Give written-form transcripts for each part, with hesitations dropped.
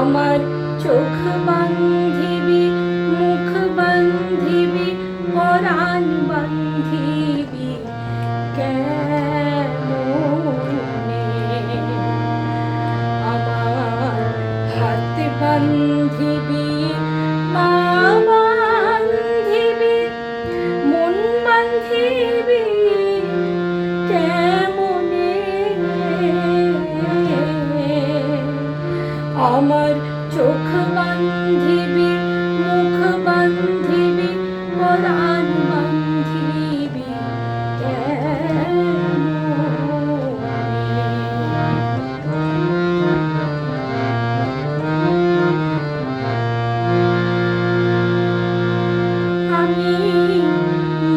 আমার চোখ বান্ধিবি, মুখ বান্ধিবি, পরাণ বান্ধিবি কেমনে? আমার হাত বান্ধিবি, পা বান্ধিবি, মন বান্ধিবি কেমনে? আমার চোখ বান্ধিবি, মুখ বান্ধিবি, পরাণ বান্ধিবি আমি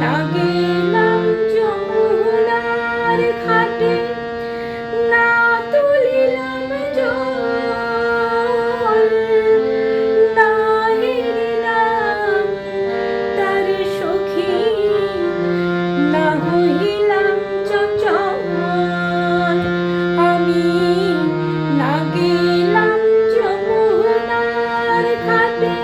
না গেলাম যমুনার ঘাটে, না তুলিলাম জল, না হেরিলাম তার সখী, না হইলাম চঞ্চল। আমি না গেলাম যমুনার ঘাটে,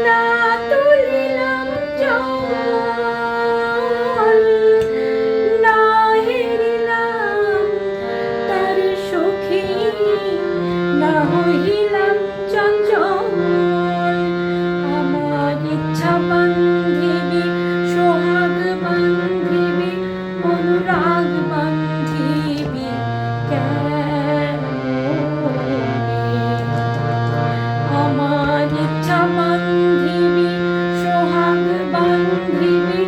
না তুলিলাম জল, না হেরিলাম তার সখী, না হইলাম চঞ্চল। আমার ইচ্ছা বান্ধিবি, সোহাগ বান্ধিবি, অনুরাগ বান্ধিবি কেমনে? আমার ইচ্ছা বান্ধিবি, সোহাগ বান্ধিবি,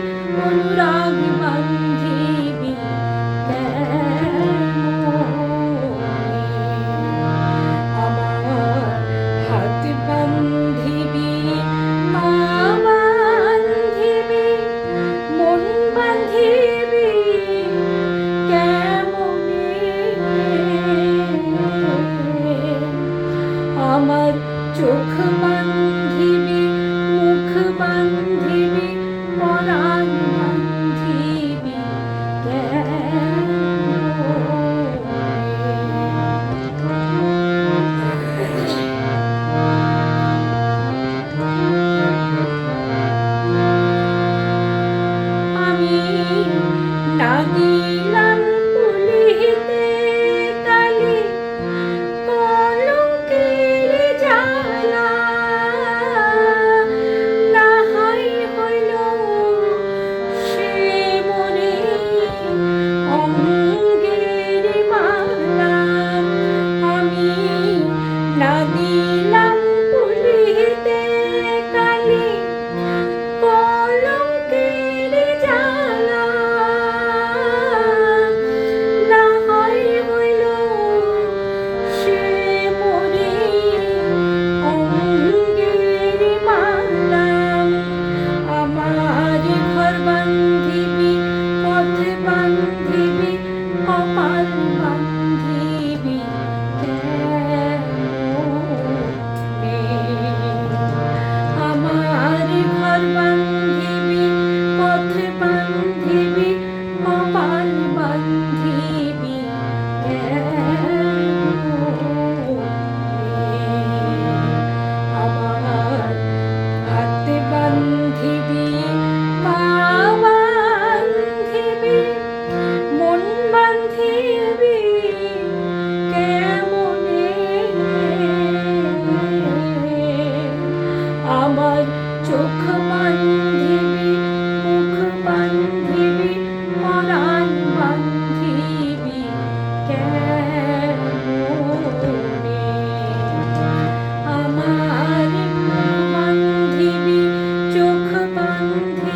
অনুরাগ বান্ধিবি কেমনে? আমার হাত বান্ধিবি, পা বান্ধিবি, মন বান্ধিবি কেমনে? আমার চোখ বান্ধিবি, মুখ বান্ধিবি, পরাণ বান্ধিবি আমি না দিলাম পুলিতে কালি, কলঙ্কের জ্বালা, না হয় হইল সে মনে অঙ্গের মালা। আমি না দিলাম পুলিতে কালি, কলঙ্কের জ্বালা, না হয় হইল সে মনে অঙ্গের মালা। আমার ঘর বান্ধিবি, পথ বান্ধিবি, কপাল বান্ধিবি কেমনে? আমার ঘর বান্ধিবি, পথ বান্ধিবি, কপাল বান্ধিবি কেমনে? আমার হাত বান্ধিবি, পা বান্ধিবি, মন বান্ধিবি কেমনে? আমার চোখ বান্ধিবি, মুখ বান্ধিবি, পরাণ বান্ধিবি কেমনে? আমার মুখ বান্ধিবি, চোখ বান্ধিবি,